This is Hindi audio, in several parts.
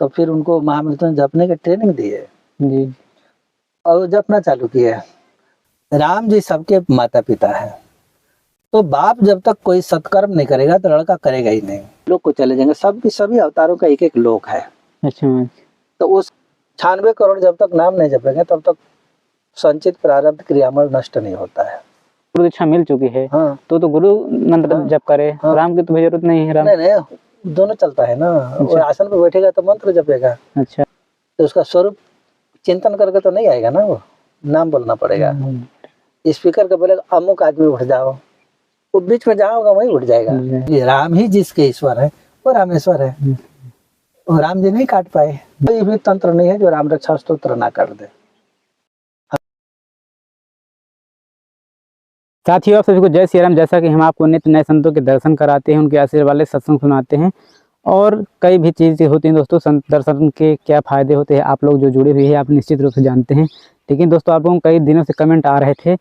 तो फिर उनको महामृत्युंजय जपने की ट्रेनिंग दी है जी। और जपना चालू किया है। राम जी सबके माता पिता है, तो बाप जब तक कोई सत्कर्म नहीं करेगा तो लड़का करेगा ही नहीं। लोग को चले जाएंगे, सबकी सभी अवतारों का एक एक लोक है। अच्छा। तो उस 96 करोड़ जब तक नाम नहीं जपेंगे तब तक संचित प्रारब्ध क्रियामल नष्ट नहीं होता है। गुरु दीक्षा मिल चुकी है। हाँ। तो गुरु मंत्र हाँ। जप करे। हाँ। राम की तो जरूरत नहीं है। राम नहीं दोनों चलता है ना। वो आसन पे बैठेगा तो मंत्र जपेगा। अच्छा। तो उसका स्वरूप चिंतन करके तो नहीं आएगा ना, वो नाम बोलना पड़ेगा। स्पीकर का बोलेगा अमुक आदमी उठ जाओ, वो बीच में जहाँ होगा वहीं उठ जाएगा। ये राम ही जिसके ईश्वर है वो रामेश्वर है। और राम जी नहीं काट पाए। कोई भी तंत्र नहीं है जो राम रक्षा स्तोत्र ना कर दे। साथियों, आप सभी को जय श्री राम। जैसा कि हम आपको नित्य नए संतों के दर्शन कराते हैं, उनके आशीर्वाद वाले सत्संग सुनाते हैं और कई भी चीज़ें होती हैं दोस्तों। संत दर्शन के क्या फ़ायदे होते हैं, आप लोग जो जुड़े हुए हैं आप निश्चित रूप से जानते हैं। लेकिन दोस्तों, आप लोगों को कई दिनों से कमेंट आ रहे थे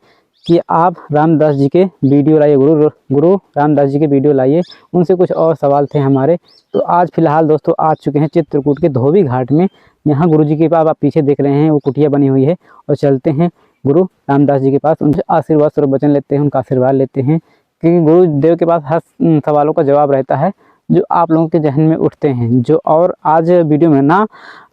कि आप रामदास जी के वीडियो लाइए, गुरु रामदास जी के वीडियो लाइए। उनसे कुछ और सवाल थे हमारे। तो आज फिलहाल दोस्तों आ चुके हैं चित्रकूट के धोबी घाट में। यहाँ गुरु जी के पास आप पीछे देख रहे हैं वो कुटिया बनी हुई है, और चलते हैं गुरु रामदास जी के पास, उनसे आशीर्वाद स्वरूप वचन लेते हैं, उनका आशीर्वाद लेते हैं। क्योंकि गुरुदेव के पास हर सवालों का जवाब रहता है जो आप लोगों के जहन में उठते हैं, जो और आज वीडियो में ना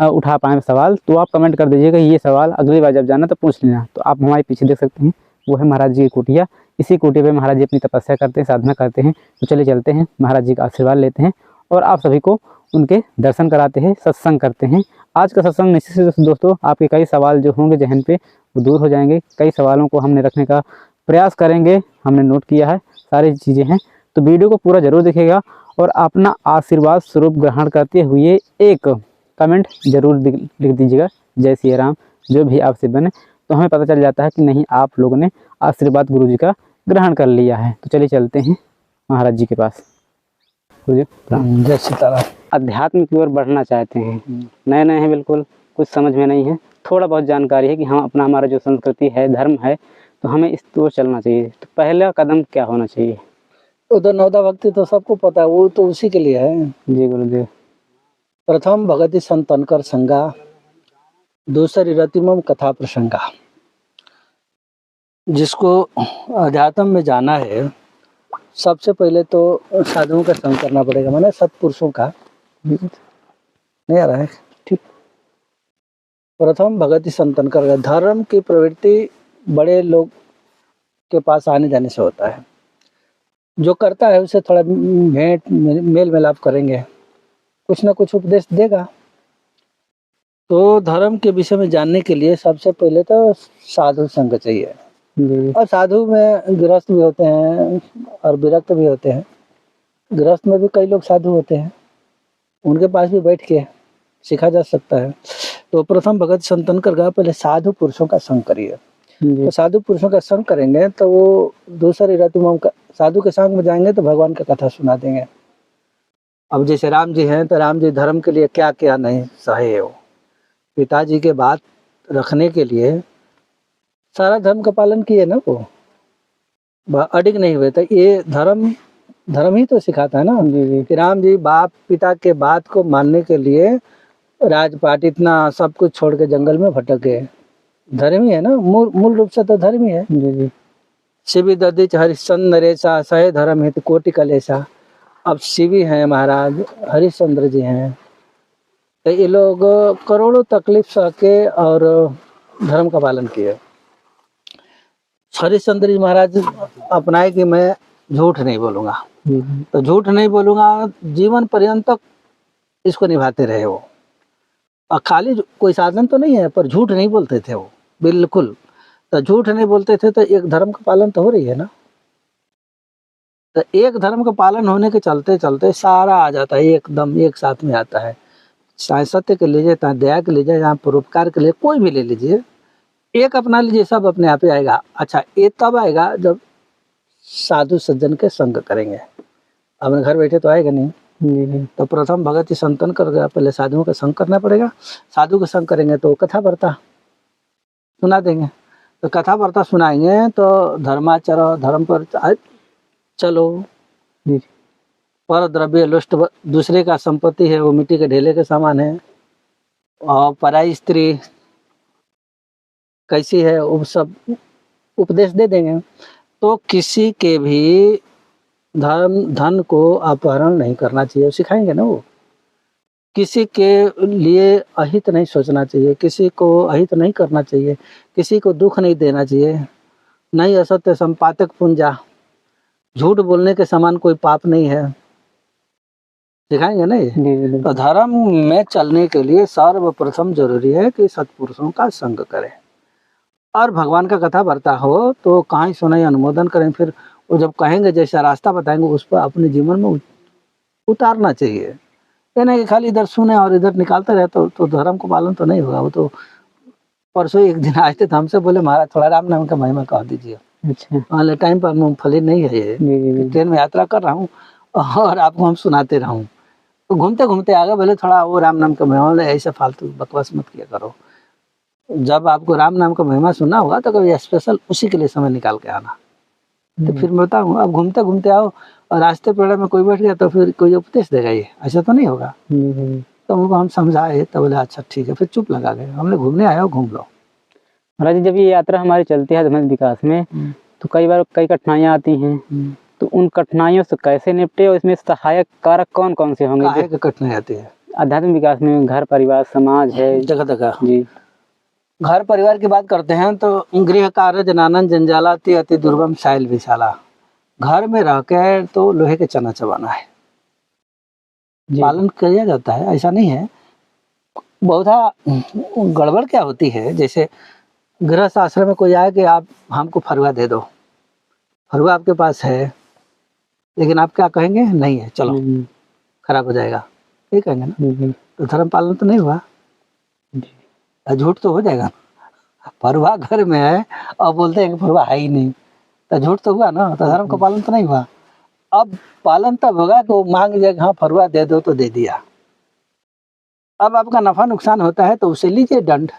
उठा पाए सवाल, तो आप कमेंट कर दीजिएगा ये सवाल अगली बार जब जाना तो पूछ लेना। तो आप हमारे पीछे देख सकते हैं वो है महाराज जी की कुटिया। इसी कुटिया पे महाराज जी अपनी तपस्या करते हैं, साधना करते हैं। तो चलिए चलते हैं, महाराज जी का आशीर्वाद लेते हैं और आप सभी को उनके दर्शन कराते हैं, सत्संग करते हैं। आज का सत्संग निश्चित से दोस्तों आपके कई सवाल जो होंगे जहन पे वो दूर हो जाएंगे। कई सवालों को हमने रखने का प्रयास करेंगे, हमने नोट किया है, सारी चीज़ें हैं। तो वीडियो को पूरा जरूर देखिएगा और अपना आशीर्वाद स्वरूप ग्रहण करते हुए एक कमेंट जरूर लिख दीजिएगा, जय श्री राम, जो भी आपसे बने। तो हमें पता चल जाता है कि नहीं, आप लोगों ने आशीर्वाद गुरु जी का ग्रहण कर लिया है। तो चलिए चलते हैं महाराज जी के पास। जय सीताराम। अध्यात्म की ओर बढ़ना चाहते हैं, नए नए हैं, बिल्कुल कुछ समझ में नहीं है, थोड़ा बहुत जानकारी है कि हम अपना हमारा जो संस्कृति है, धर्म है, तो हमें इस ओर चलना चाहिए। तो पहला कदम क्या होना चाहिए? उधर नवदा भक्ति तो सबको पता है, वो तो उसी के लिए है। जी गुरुदेव। प्रथम भगति संतनकर संगा, दूसरी रतिमम कथा प्रसंगा। जिसको अध्यात्म में जाना है सबसे पहले तो साधुओं का संग करना पड़ेगा, माने सत्पुरुषों का। नहीं आ रहा है ठीक। प्रथम भगति संतन कर, धर्म की प्रवृत्ति बड़े लोग के पास आने जाने से होता है। जो करता है उसे थोड़ा भेंट मेल मिलाप करेंगे, कुछ ना कुछ उपदेश देगा। तो धर्म के विषय में जानने के लिए सबसे पहले तो साधु संग चाहिए। और साधु में गृहस्थ भी होते हैं और विरक्त भी होते हैं। गृहस्थ में भी कई लोग साधु होते हैं, उनके पास भी बैठ के सीखा जा सकता है। तो प्रथम भगत संतन कर पहले साधु पुरुषों का संग करिए। तो साधु पुरुषों का संग करेंगे तो वो दूसरी रतिमम का साधु के संग में जाएंगे तो भगवान का कथा सुना देंगे। अब जैसे राम जी हैं तो राम जी धर्म के लिए क्या क्या नहीं सहे हो, पिताजी के बात रखने के लिए सारा धर्म का पालन किए ना, वो अडिग नहीं हुए। तो ये धर्म ही तो सिखाता है ना कि राम जी बाप पिता के बात को मानने के लिए राजपाट इतना सब कुछ छोड़ के जंगल में भटक गए। धर्म ही है ना, मूल रूप से तो धर्म ही है। शिवी ददिच हरिश्चंद्र नरेशा, सहे धर्म हित कोटि कलेशा। अब शिवी हैं महाराज, हरिश्चंद्र जी हैं, तो ये लोग करोड़ों तकलीफ सह के और धर्म का पालन किए। हरिश्चंद्र जी महाराज अपनाए कि मैं झूठ नहीं बोलूंगा, तो झूठ नहीं बोलूंगा जीवन पर्यंत तक इसको निभाते रहे वो। और खाली कोई साधन तो नहीं है, पर झूठ नहीं बोलते थे वो बिल्कुल। तो झूठ नहीं बोलते थे तो एक धर्म का पालन तो हो रही है ना। तो एक धर्म का पालन होने के चलते चलते सारा आ जाता है, एकदम एक साथ में आता है। चाहे सत्य के लीजिए, चाहे दया के लीजिए, चाहे परोपकार के लिए, कोई भी ले लीजिए, एक अपना लीजिए, सब अपने आप ही आएगा। अच्छा, ये तब आएगा जब साधु सज्जन के संग करेंगे। अपने घर बैठे तो आएगा नहीं। तो प्रथम भगति संतन कर गया, पहले साधुओं का संग करना पड़ेगा। साधु का संग करेंगे तो कथा वार्ता सुना देंगे। तो कथा वार्ता सुनाएंगे तो धर्माचरण, धर्म पर चलो। पर द्रव्य लुष्ट दूसरे का संपत्ति है वो मिट्टी के ढेले के समान है, और पराई स्त्री कैसी है वो सब उपदेश दे देंगे। तो किसी के भी धन को अपहरण नहीं करना चाहिए, सिखाएंगे ना वो। किसी के लिए अहित नहीं सोचना चाहिए, किसी को अहित नहीं करना चाहिए, किसी को दुख नहीं देना चाहिए। नहीं असत्य संपातक पुंजा, झूठ बोलने के समान कोई पाप नहीं है, सिखाएंगे ना ये। जी तो धर्म में चलने के लिए सर्वप्रथम जरूरी है कि सत्पुरुषों का संग करें, और भगवान का कथा वार्ता हो तो कहाँ ही सुनाई अनुमोदन करें। फिर वो जब कहेंगे, जैसा रास्ता बताएंगे उस पर अपने जीवन में उतारना चाहिए। ये नहीं कि खाली इधर सुने और इधर निकालते रहे तो धर्म को पालन तो नहीं होगा। वो तो परसों एक दिन आए थे तो हमसे बोले महाराज थोड़ा राम नाम का महिमा कह दीजिए। अच्छा। वाले टाइम पर मूंगफली नहीं है ये, जी ट्रेन में यात्रा कर रहा हूँ और आपको हम सुनाते रहूँ। तो घूमते घूमते आगे बोले थोड़ा वो राम नाम का महिमा, ऐसे फालतू बकवास मत किया करो। जब आपको राम नाम का महिमा सुनना होगा तो कभी स्पेशल उसी के लिए समय निकाल के आना। तो फिर मैं बताऊँ, अब घूमते घूमते आओ और रास्ते पेड़े में कोई बैठ गया तो फिर कोई उपदेश देगा, ये ऐसा तो नहीं होगा। तो उनको हम समझाए तो बोले अच्छा ठीक है, फिर चुप लगा गए। हमने घूमने आया हो, घूम लो। महाराज जी, जब ये यात्रा हमारी चलती है धर्म विकास में तो कई बार कई कठिनाइयाँ आती हैं, तो उन कठिनाइयों से कैसे निपटे और इसमें सहायक कारक कौन कौन से होंगे? काहे की कठिनाई आती है आध्यात्मिक विकास में? घर परिवार समाज है, जगह जगह। जी। घर परिवार की बात करते हैं तो गृह कार्य जनानन जंजालाति अति दुर्गम साइल विशाला। घर में रह के तो लोहे के चना चबाना है, पालन किया जाता है, ऐसा नहीं है। बहुधा गड़बड़ क्या होती है, जैसे गृहस्थ आश्रम में कोई आए कि आप हमको फरुआ दे दो, फरुआ आपके पास है लेकिन आप क्या कहेंगे, नहीं है, चलो खराब हो जाएगा, ये कहेंगे ना। तो धर्म पालन तो नहीं हुआ, झूठ तो हो जाएगा। फरुआ घर में है और बोलते हैं कि फरुआ है ही नहीं, तो झूठ तो हुआ ना, तो धर्म का पालन तो नहीं हुआ। अब पालन तब होगा कि वो मांग जाएगा, हाँ फरुआ दे दो, तो दे दिया। अब आपका नफा नुकसान होता है तो उसे लीजिए दंड,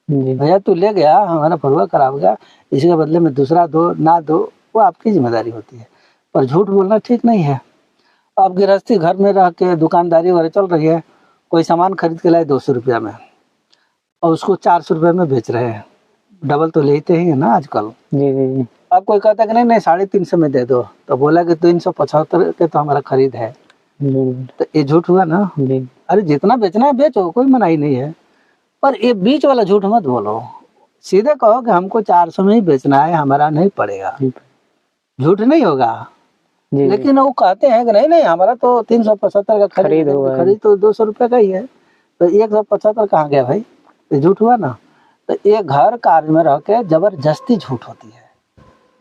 भैया तू ले गया हमारा फरुआ खराब हो गया, इसके बदले में दूसरा दो, ना दो, वो आपकी जिम्मेदारी होती है। पर झूठ बोलना ठीक नहीं है। अब गृहस्थी घर में रह के दुकानदारी वगैरह चल रही है, कोई सामान खरीद के लाए 200 रुपया में और उसको 400 रुपये में बेच रहे हैं, डबल तो लेते ही है ना आजकल। जी। अब कोई कहता है कि नहीं नहीं 350 में दे दो, तो बोला कि 375 के तो हमारा खरीद है, तो ये झूठ हुआ ना। अरे जितना बेचना है बेचो, कोई मनाही नहीं है, पर ये बीच वाला झूठ मत बोलो। सीधे कहो कि हमको 400 में ही बेचना है, हमारा नहीं पड़ेगा, झूठ नहीं होगा। लेकिन वो कहते हैं कि नहीं नहीं हमारा तो 375 का खरीद तो 200 रुपये का ही है, तो 175 कहाँ गया भाई, ये झूठ हुआ ना। तो ये घर कार्य में रह के जबरदस्ती झूठ होती है,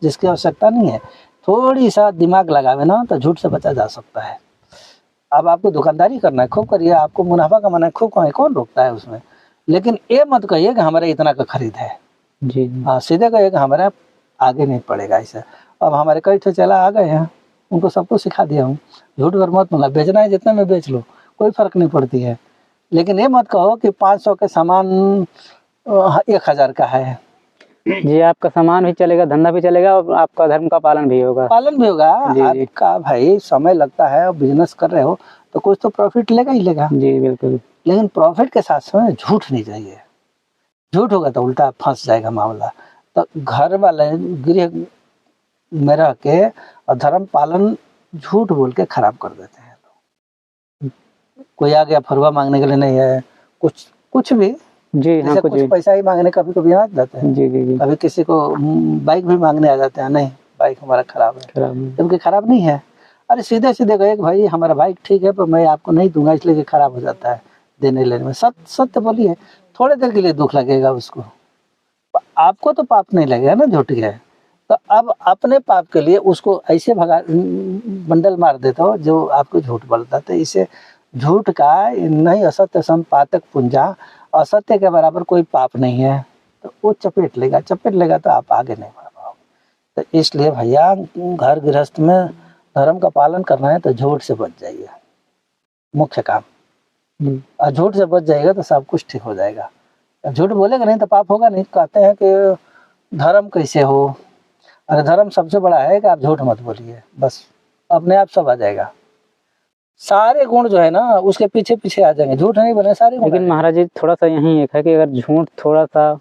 जिसकी आवश्यकता नहीं है। थोड़ी सा दिमाग लगावे ना तो झूठ से बचा जा सकता है। अब आपको दुकानदारी करना है, खूब करिए, आपको मुनाफा कमाना है, खूब कमाए, कौन रोकता है उसमें। लेकिन ये मत कहिए कि हमारे इतना का खरीद है, जी हाँ, सीधे कहिए कि हमारा आगे नहीं पड़ेगा ऐसा। अब हमारे कई ठो चला आ गए हैं, उनको सबको सिखा दिया हूँ, झूठ पर मत बोला, बेचना है जितने में बेच लो, कोई फर्क नहीं पड़ती है। लेकिन ये मत कहो कि 500 के सामान 1000 का है। जी, आपका सामान भी चलेगा, धंधा भी चलेगा और आपका धर्म का पालन भी होगा। आपका भाई समय लगता है और बिजनेस कर रहे हो तो कुछ तो प्रॉफिट लेगा ही लेगा। जी बिल्कुल। लेकिन प्रॉफिट के साथ समय झूठ नहीं चाहिए, झूठ होगा तो उल्टा फंस जाएगा मामला। तो घर वाले गृह में रह के और धर्म पालन झूठ बोल के खराब कर देते हैं। कोई आ गया फरुआ मांगने के लिए, नहीं है कुछ भी, जी हाँ, कुछ पैसा ही मांगने कभी कभी आ जाते हैं। जी। कभी किसी को बाइक भी मांगने आ जाते हैं, नहीं बाइक हमारा खराब है, जबकि खराब नहीं है। अरे सीधे सीधे कहे भाई हमारा बाइक ठीक है पर मैं आपको नहीं दूंगा इसलिए कि खराब हो जाता है देने लेने में। सत्य बोलिए, थोड़े देर के लिए दुख लगेगा उसको, आपको तो पाप नहीं लगेगा ना झूठ है। तो अब अपने पाप के लिए उसको ऐसे बंडल मार देते हो जो आपको झूठ बोलता। तो इसे झूठ का नहीं, असत्य संपातक पुंजा, असत्य के बराबर कोई पाप नहीं है, तो वो चपेट लेगा तो आप आगे नहीं बढ़ पाओगे। तो इसलिए भैया घर गृहस्थ में धर्म का पालन करना है तो झूठ से बच जाइए, मुख्य काम। और झूठ से बच जाएगा तो सब कुछ ठीक हो जाएगा। झूठ बोलेगा नहीं तो पाप होगा नहीं। कहते हैं कि धर्म कैसे हो, अरे धर्म सबसे बड़ा है कि आप झूठ मत बोलिए, बस अपने आप सब आ जाएगा। सारे गुण जो है ना उसके पीछे पीछे आ जाएंगे, झूठ नहीं बोले सारे गुण लेकिन आ महाराज जी थोड़ा सा यही एक है कि अगर झूठ थोड़ा सा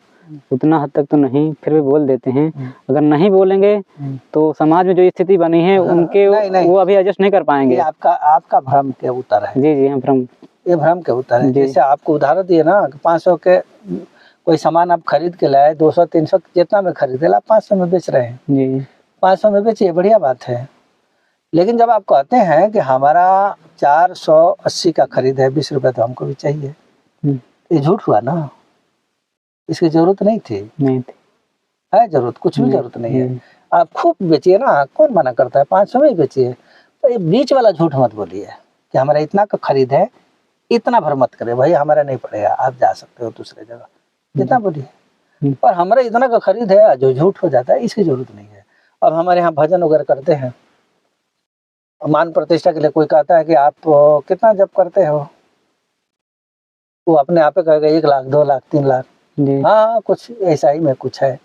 उतना हद तक तो नहीं, फिर भी बोल देते हैं। अगर नहीं बोलेंगे तो समाज में जो स्थिति बनी है उनके नहीं। वो अभी एडजस्ट नहीं कर जाएंगे। पाएंगे। ये आपका भ्रम के उत्तर है। जी हम भ्रम, ये भ्रम के उत्तर है। जी। जैसे आपको उदाहरण दिए ना 500 के कोई सामान आप खरीद के लाए, 200 300 जितना में खरीदे ला, 500 में बेच रहे हैं। जी 500 में बेचिए, बढ़िया बात है। लेकिन जब आप कहते हैं कि हमारा 480 का खरीद है, 20 रुपए तो हमको भी चाहिए, ये झूठ हुआ ना। इसकी जरूरत नहीं थी। नहीं थी। है जरूरत? कुछ भी जरूरत नहीं है। आप खूब बेचिए ना, कौन मना करता है? 500 में ही बेचिए। तो ये बीच वाला झूठ मत बोलिए कि हमारा इतना का खरीद है, इतना भर मत करे भाई, हमारा नहीं पड़ेगा, आप जा सकते हो दूसरे जगह, जितना बोलिए। पर हमारा इतना का खरीद है जो झूठ हो जाता है, इसकी जरूरत नहीं है। अब हमारे यहाँ भजन वगैरह करते हैं, मान प्रतिष्ठा के लिए कोई कहता है कि आप कितना जप करते हो, वो अपने आप कहेगा 1 लाख 2 लाख 3 लाख। हाँ कुछ ऐसा ही में कुछ है,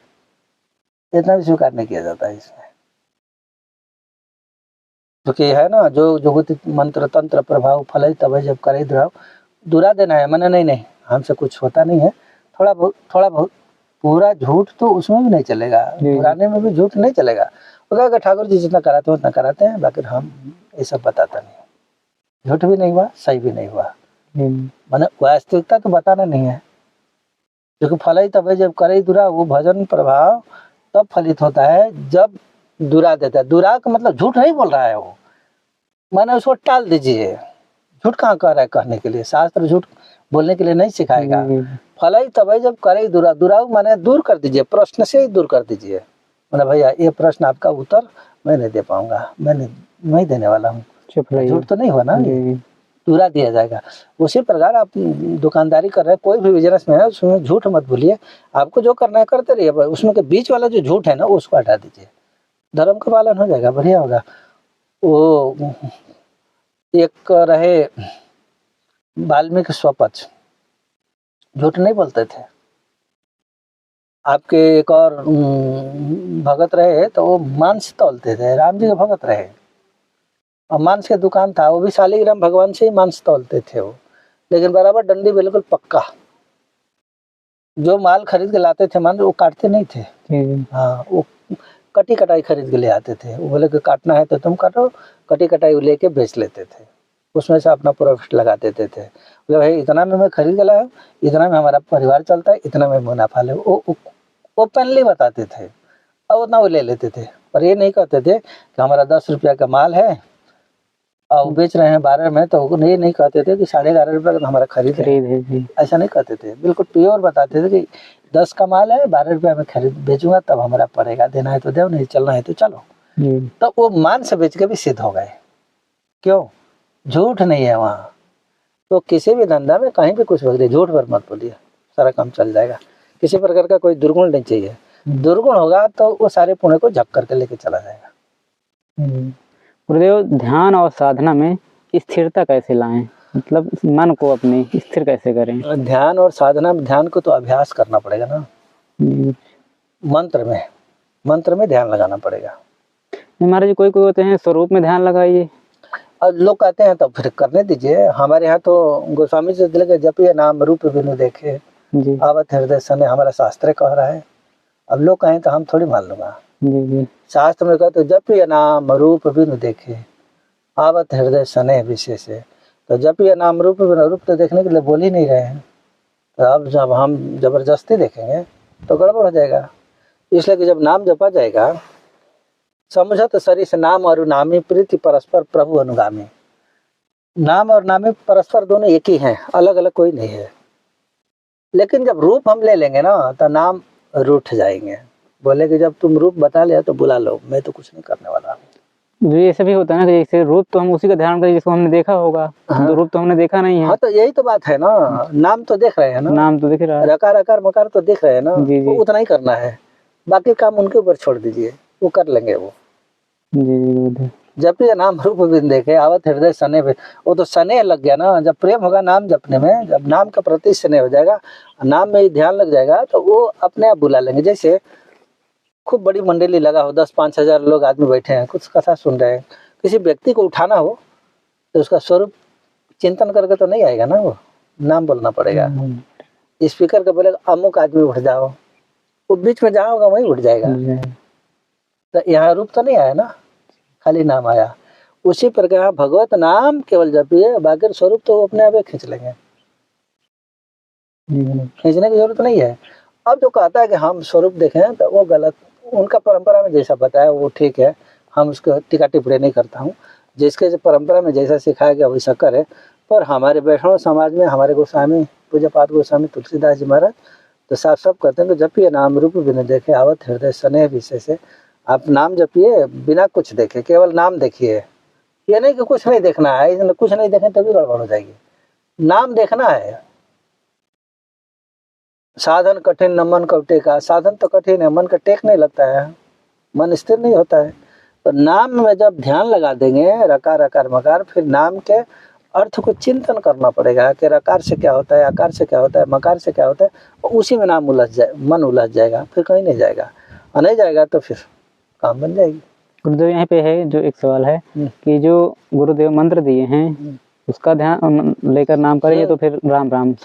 इतना भी स्वीकार नहीं किया जाता है इसमें। क्योंकि है ना जो जुगति मंत्र तंत्र प्रभाव फल तब जब करे द्राव, दुरा देना है मैंने, नहीं हमसे कुछ होता नहीं है, थोड़ा बहुत पूरा झूठ तो उसमें भी नहीं चलेगा, पुराने में भी झूठ नहीं चलेगा। वो कहेगा ठाकुर जी जितना कराते हैं उतना कराते हैं, बाकी हम ये सब बताता नहीं। झूठ भी नहीं हुआ, सही भी नहीं हुआ, मैंने वास्तविकता तो बताना नहीं है। क्योंकि फल तब जब करे दुरा, वो भजन प्रभाव तब फलित होता है जब दुरा देता है। दुरा का मतलब झूठ नहीं बोल रहा है वो, माने उसको टाल दीजिए। झूठ कहाँ कह रहा है कहने के लिए? शास्त्र झूठ बोलने के लिए नहीं सिखाएगा। फल तब जब करे दुरा, दुरा माने दूर कर दीजिए, प्रश्न से ही दूर कर दीजिए। माने भैया ये प्रश्न आपका उत्तर मैं नहीं दे पाऊंगा, मैं नहीं देने वाला हूँ। झूठ तो नहीं हुआ ना, दूरा दिया जाएगा। उसी प्रकार आप दुकानदारी कर रहे हैं, कोई भी बिजनेस में है, उसमें झूठ मत भूलिए। आपको जो करना है करते रहिए, उसमें के बीच वाला जो झूठ है ना उसको हटा दीजिए, धर्म का पालन हो जाएगा, बढ़िया होगा। वो एक रहे वाल्मीकि स्वपच, झूठ नहीं बोलते थे। आपके एक और भगत रहे तो वो मांस तौलते थे, राम जी के भगत रहे, और मांस के दुकान था, वो भी शालिग्राम भगवान से ही मांस तौलते थे वो, लेकिन बराबर डंडी बिल्कुल पक्का। जो माल खरीद के लाते थे मांस वो काटते नहीं थे। हाँ वो कटी कटाई खरीद के ले आते थे। वो बोले कि काटना है तो तुम काटो, कटी कटाई लेके बेच लेते थे, उसमें से अपना प्रॉफिट लगा देते थे। बोले भाई इतना में मैं खरीद के लाया हूँ, इतना में हमारा परिवार चलता है, इतना में मुनाफा ले, वो ओपनली बताते थे और उतना वो ले लेते थे। पर ये नहीं कहते थे कि हमारा 10 रुपया का माल है और बेच रहे हैं 12 में, तो ये नहीं कहते थे कि 11.5 रुपये का हमारा खरीद है, ऐसा नहीं कहते थे। बिल्कुल प्योर बताते थे कि 10 का माल है, 12 रुपया में खरीद बेचूंगा तब हमारा पड़ेगा, देना है तो दो, नहीं चलना है तो चलो। तो वो मान से बेच के भी सिद्ध हो गए। क्यों? झूठ नहीं है वहाँ। तो किसी भी धंधा में कहीं भी कुछ बोलिए, झूठ पर मत बोलिए, सारा काम चल जाएगा। किसी प्रकार का कोई दुर्गुण नहीं चाहिए। दुर्गुण होगा तो वो सारे पुण्य को झक करके लेके चला जाएगा। गुरुदेव, ध्यान और साधना में स्थिरता कैसे लाएं, मतलब मन को अपने स्थिर कैसे करें? ध्यान और साधना में, ध्यान को तो अभ्यास करना पड़ेगा ना, मंत्र में ध्यान लगाना पड़ेगा। महाराज कोई होते हैं स्वरूप में ध्यान लगाइए, और लोग कहते हैं तो फिर करने दीजिए। हमारे यहाँ तो गोस्वामी जी दिले जपिए नाम रूप बिनु देखे आवत हृदय सने, हमारा शास्त्र कह रहा है। अब लोग कहें तो हम थोड़ी मान लूंगा। शास्त्र में कहते जपिए नाम रूप बिनु देखे आवत हृदय सने विशेष है। तो जपिए नाम रूप बिनु, रूप तो देखने के लिए बोल ही नहीं रहे हैं। तो अब जब हम जबरदस्ती देखेंगे तो गड़बड़ हो जाएगा। इसलिए कि जब नाम जपा जाएगा, समझत सरिस नाम और नामी प्रीति परस्पर प्रभु अनुगामी। नाम और नामी परस्पर दोनों एक ही हैं, अलग अलग कोई नहीं है। लेकिन जब रूप हम ले लेंगे ना तो नाम रूठ जाएंगे। बोले कि जब तुम रूप बता लिया तो बुला लो, मैं तो कुछ नहीं करने वाला हूँ। ये ऐसा भी होता है ना कि जैसे रूप तो हम उसी का ध्यान करें जिसको हमने देखा होगा। हाँ। तो रूप तो हमने देखा नहीं है। हाँ तो यही तो बात है ना, नाम तो देख रहे हैं ना, नाम तो दिख रहा है, रकार अकार मकार तो देख रहे हैं ना, जी। वो उतना ही करना है, बाकी काम उनके ऊपर छोड़ दीजिए, वो कर लेंगे वो। जी। जब ये नाम रूप बिन देखे आवत हृदय सने पे, वो तो सने लग गया ना। जब प्रेम होगा नाम जपने में, जब नाम का प्रति स्नेह हो जाएगा, नाम में ही ध्यान लग जाएगा, तो वो अपने आप बुला लेंगे। जैसे खूब बड़ी मंडली लगा हो, 10-5 हजार लोग आदमी बैठे हैं, कुछ कथा सुन रहे हैं, किसी व्यक्ति को उठाना हो तो उसका स्वरूप चिंतन करके तो नहीं आएगा ना, वो नाम बोलना पड़ेगा। स्पीकर का बोलेगा अमुक आदमी उठ जाओ, वो बीच में जहाँ होगा वहीं उठ जाएगा। तो यहाँ रूप तो नहीं आया ना, खाली नाम आया। उसी प्रकार भगवत नाम केवल जपिए, बाकी स्वरूप तो अपने आप ही खींच लेंगे, खींचने की जरूरत नहीं है। अब जो कहता है कि हम स्वरूप देखें तो वो गलत, उनका परंपरा में जैसा बताया वो ठीक है, हम उसको टीका टिप्पणी नहीं करता हूँ। जिसके परंपरा में जैसा सिखाया गया वैसा करे। पर हमारे वैष्णव समाज में हमारे गोस्वामी पूज्य पाद गोस्वामी तुलसीदास जी महाराज तो साफ साफ कहते हैं कि जपिए नाम रूप बिना देखे आवत हृदय स्नेह विषय से। आप नाम जपिए बिना कुछ देखे, केवल नाम देखिए। ये नहीं कि कुछ नहीं देखना है, इसमें कुछ नहीं देखें तभी गड़बड़ हो जाएगी। नाम देखना है। साधन कठिन न मन कब टेका, साधन तो कठिन है, मन का टेक नहीं लगता है, मन स्थिर नहीं होता है। तो नाम में जब ध्यान लगा देंगे, रकार अकार मकार, फिर नाम के अर्थ को चिंतन करना पड़ेगा कि रकार से क्या होता है, आकार से क्या होता है, मकार से क्या होता है, और उसी में नाम उलझ जाए, मन उलझ जाएगा, फिर कहीं नहीं जाएगा। और नहीं जाएगा तो फिर काम बन जाएगी। गुरुदेव यहाँ पे है जो एक सवाल है कि जो गुरुदेव मंत्र दिए हैं उसका ध्यान लेकर नाम करेंगे तो फिर राम राम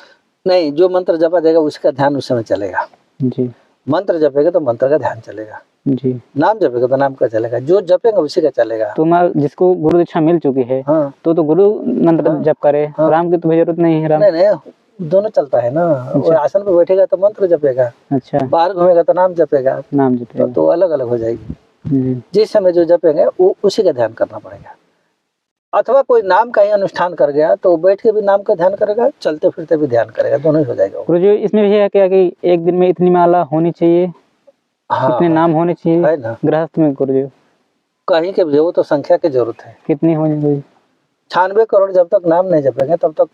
नहीं, जो मंत्र जपा देगा उसका ध्यान उस समय चलेगा जी। मंत्र जपेगा तो मंत्र का ध्यान चलेगा जी। नाम जपेगा तो नाम का चलेगा, जो जपेगा उसी का चलेगा। तो जिसको गुरु दीक्षा मिल चुकी है हाँ तो गुरु मंत्र जप करे, राम की तो जरूरत नहीं है। राम नहीं दोनों चलता है ना। वो आसन पे बैठेगा तो मंत्र जपेगा, अच्छा, बाहर घूमेगा तो नाम जपेगा, नाम जपेगा तो अलग अलग हो जाएगी। जिस समय जो जपेंगे वो उसी का ध्यान करना पड़ेगा। अथवा कोई नाम का ही अनुष्ठान कर गया तो बैठ के भी नाम का ध्यान करेगा, चलते फिरते भी ध्यान करेगा, दोनों ही हो जाएगा। गुरु जी इसमें भी है क्या कि एक दिन में इतनी माला होनी चाहिए, इतने नाम होने चाहिए है ना गृहस्थ में? गुरु जी कहीं के भी वो तो संख्या की जरूरत है। कितनी होनी? 96 करोड़ जब तक नाम नहीं जपेंगे तब तक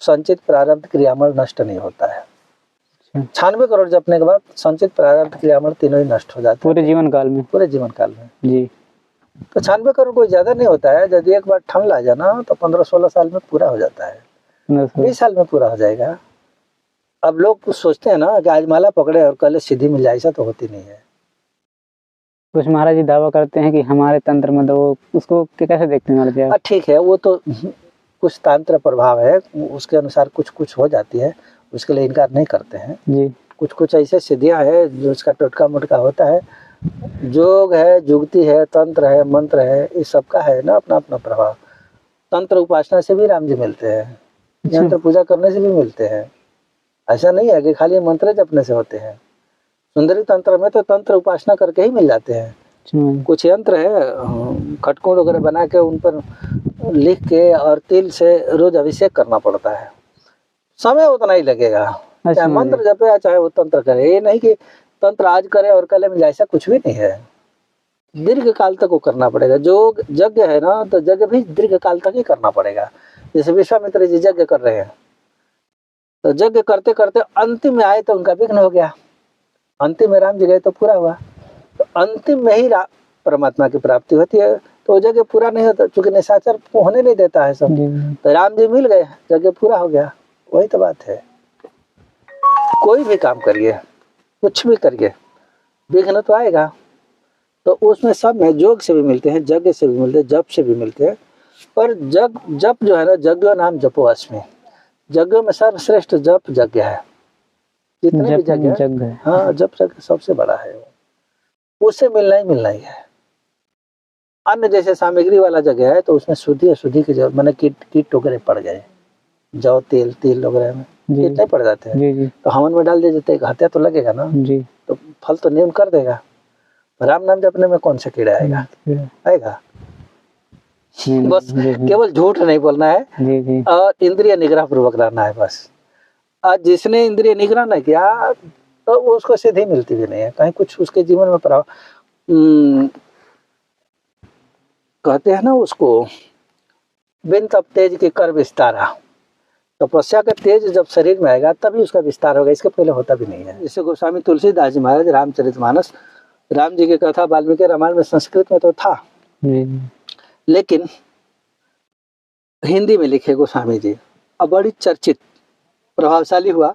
संचित प्रारब्ध क्रियामल नष्ट नहीं होता है। 96 करोड़ जपने के बाद संचित प्रारब्ध क्रियामल तीनों ही नष्ट हो जाते हैं पूरे जीवन काल में। पूरे जीवन काल में जी। तो 96 करोड़ कोई ज्यादा नहीं होता है। यदि एक बार ठन ला जाना तो 15-16 साल में पूरा हो जाता है, 20 साल में पूरा हो जाएगा। अब लोग सोचते हैं ना कि आज माला पकड़े और कल सिद्धि मिल जाए, ऐसा तो होती नहीं है। कुछ महाराज जी दावा करते हैं कि हमारे तंत्र में तो उसको कैसे देखते हैं महाराज जी? ठीक है, वो तो कुछ तंत्र प्रभाव है, उसके अनुसार कुछ कुछ हो जाती है, उसके लिए इनकार नहीं करते हैं जी। कुछ कुछ ऐसे सिद्धियां है जो उसका टोटका मोटका होता है। जोग है, जुगती है, तंत्र है, मंत्र है, इस सबका है ना अपना अपना प्रभाव। तंत्र उपासना से भी राम जी मिलते हैं, यंत्र पूजा करने से भी मिलते हैं। ऐसा नहीं है कि खाली मंत्र जपने से होते हैं। सुंदरी तंत्र में तो तंत्र उपासना करके ही मिल जाते हैं। कुछ यंत्र है खटकोड़ वगैरह बना के उन पर लिख के और तिल से रोज अभिषेक करना पड़ता है, समय उतना ही लगेगा। चाहे मंत्र जपे या चाहे वो तंत्र करे, ये नहीं कि तंत्र आज करे और कल मिल जाए, ऐसा कुछ भी नहीं है। दीर्घ काल तक वो करना पड़ेगा। जो यज्ञ है ना तो यज्ञ भी दीर्घ काल तक ही करना पड़ेगा। जैसे विश्वामित्र जी यज्ञ कर रहे हैं तो यज्ञ करते करते अंतिम में आए तो उनका विघ्न हो गया, अंतिम में राम जी गए तो पूरा हुआ। तो अंतिम में ही परमात्मा की प्राप्ति होती है। तो यज्ञ पूरा नहीं होता, चूंकि निशाचर होने नहीं देता है सब। तो राम जी मिल गए, यज्ञ पूरा हो गया। वही तो बात है। कोई भी काम करिए, कुछ भी करिए, विघ्न तो आएगा। तो उसमें सब में जोग से भी मिलते हैं, यज्ञ से भी मिलते हैं, जप से भी मिलते हैं। पर जप जो है ना, यज्ञ नाम जपो अस्मि, यज्ञों में सर्वश्रेष्ठ जप यज्ञ है। जितने भी यज्ञ है, हाँ जप यज्ञ सबसे बड़ा है। उससे मिलना ही है। अन्य जैसे सामग्री वाला जगह है तो उसमें शुद्धि अशुद्धि की जरूरत, मैंने कीट वगैरह पड़ गए, जौ तेल वगैरह में कीट नहीं पड़ जाते हैं, तो हवन में डाल दे देते, हत्या तो लगेगा ना जी, तो फल तो न्यून कर देगा। राम नाम जपने में कौन सा कीड़ा आएगा? आएगा। बस केवल झूठ नहीं बोलना है और इंद्रिय निग्रह पूर्वक रहना है बस। आज जिसने इंद्रिय निग्रह नहीं किया तो उसको सिद्धि मिलती भी नहीं है, कहीं कुछ उसके जीवन में प्रभाव। कहते हैं ना उसको, बिन तप तेज के कर विस्तारा। तपस्या का तेज जब शरीर में आएगा तभी उसका विस्तार होगा, इसके पहले होता भी नहीं है। जैसे गोस्वामी तुलसीदास जी महाराज रामचरितमानस, राम जी की कथा वाल्मीकि रामायण में संस्कृत में तो था, लेकिन हिंदी में लिखे गोस्वामी जी, अब बड़ी चर्चित प्रभावशाली हुआ।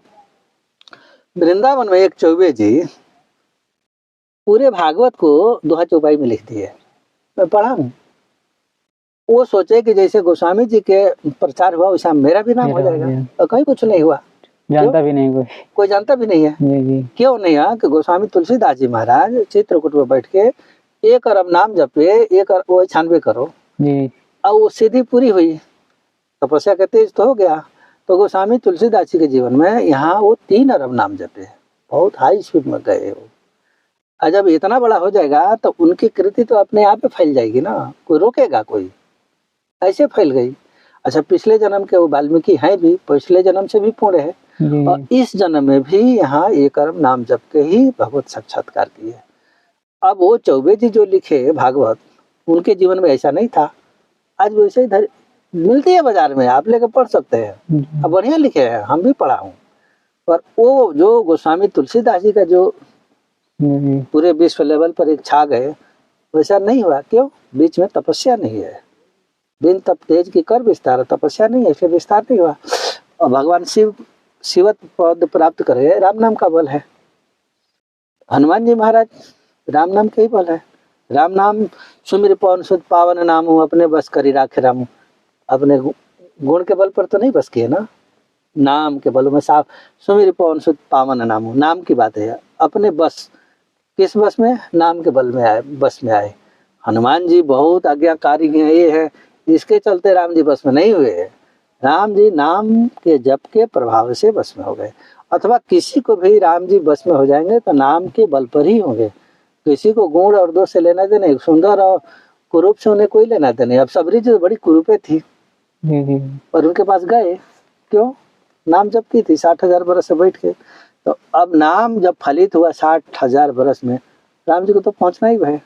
वृंदावन में एक चौबे जी पूरे भागवत को दोहा चौपाई में लिख दिए। मैं पढ़ा हूँ, वो सोचे कि जैसे गोस्वामी जी के प्रचार हुआ वैसा मेरा भी नाम हो मेरा हो जाएगा, गया। और कहीं कुछ नहीं हुआ। जानता भी नहीं कोई। कोई जानता भी नहीं है। जी जी क्यों नहीं है कि गोस्वामी तुलसीदास जी महाराज चित्रकूट में बैठ के 1 अरब नाम जपे, 1 अरब वो 96 करो, जी और वो सिद्धि पूरी हुई, तपस्या का तेज तो हो गया। तो गोस्वामी तुलसीदास जी के जीवन में यहाँ वो 3 अरब नाम जपे, बहुत हाई स्पीड में गए वो। और जब इतना बड़ा हो जाएगा तो उनकी कृति तो अपने आप ही फैल जाएगी ना, कोई रोकेगा कोई, ऐसे फैल गई। अच्छा, पिछले जन्म के वो वाल्मीकि हैं भी, पिछले जन्म से भी पूर्ण है, जी और इस जन्म में भी यहाँ 1 अरब नाम जप के ही भगवत साक्षात्कार किए। अब वो चौबे जी जो लिखे भागवत, उनके जीवन में ऐसा नहीं था। आज वैसे ही मिलती है बाजार में, आप लेकर पढ़ सकते हैं। अब बढ़िया लिखे हैं, हम भी पढ़ा हूँ। पर वो जो गोस्वामी तुलसीदास जी का जो जी पूरे विश्व लेवल पर एक छा गए, वैसा नहीं हुआ। क्यों? बीच में तपस्या नहीं है। बिन तप तेज की कर विस्तार, तपस्या नहीं है इसलिए विस्तार नहीं हुआ। और भगवान शिव शिवत पद प्राप्त कर गए, राम नाम का बल है। हनुमान जी महाराज राम नाम के ही बल है। राम नाम सुमिर पवन सुत पावन नामू, अपने बस करी राखे रामू। अपने गुण के बल पर तो नहीं बस किए ना, नाम के बल में। साफ सुमिर पवन सुत पावन नामू, नाम की बात है। अपने बस, किस बस में? नाम के बल में आए, बस में आए। हनुमान जी बहुत आज्ञाकारी हैं, ये है, इसके चलते राम जी बस में नहीं हुए। राम जी नाम के जप के प्रभाव से बस में हो गए। अथवा किसी को भी राम जी बस में हो जाएंगे तो नाम के बल पर ही होंगे। किसी को गुण और दोष से लेना देना, सुंदर और कुरूप से उन्हें कोई लेना देना। अब सबरी जी तो बड़ी कुरूपे थी, जी पर उनके पास गए क्यों? नाम जप की थी 60,000 बरस से बैठ के। तो अब नाम जब फलित हुआ 60,000 बरस में, राम जी को तो पहुंचना ही है।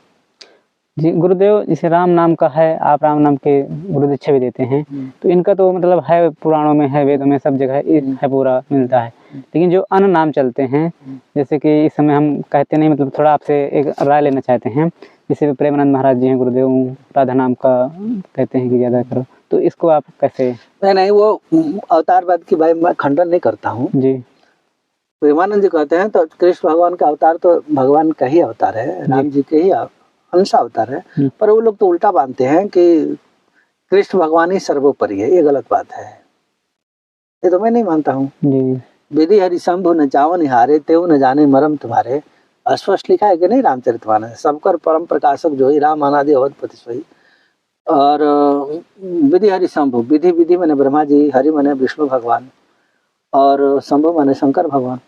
जी गुरुदेव, जैसे राम नाम का है, आप राम नाम के गुरु दीक्षा भी देते हैं, तो इनका तो मतलब है, पुराणों में है, वेदों में, सब जगह है, पूरा मिलता है। लेकिन जो अन्य नाम चलते हैं, जैसे कि इस समय हम कहते नहीं, मतलब थोड़ा आपसे एक राय लेना चाहते हैं। जैसे प्रेमानंद महाराज जी हैं गुरुदेव, राधा नाम का कहते हैं कि ज़्यादा करो, तो इसको आप कैसे? नहीं, वो अवतारवाद की भाई मैं खंडन नहीं करता हूँ। जी प्रेमानंद जी कहते हैं तो कृष्ण भगवान का अवतार तो भगवान का ही अवतार है, राम जी के ही अंश अवतार है। पर वो लोग तो उल्टा मानते हैं कि कृष्ण भगवान ही सर्वोपरि है। ये गलत बात है, ये तो मैं नहीं मानता हूँ। जी विधि हरि शंभु न जावन हारे, तेऊ न जाने मरम तुम्हारे। स्पष्ट लिखा है कि नहीं रामचरितमानस, सबकर परम प्रकाशक जो ही राम अनादि अवधपति सोई। और विधि हरि शंभु, विधि विधि मैंने ब्रह्मा जी, हरि मैंने विष्णु भगवान, और शंभु मैंने शंकर भगवान।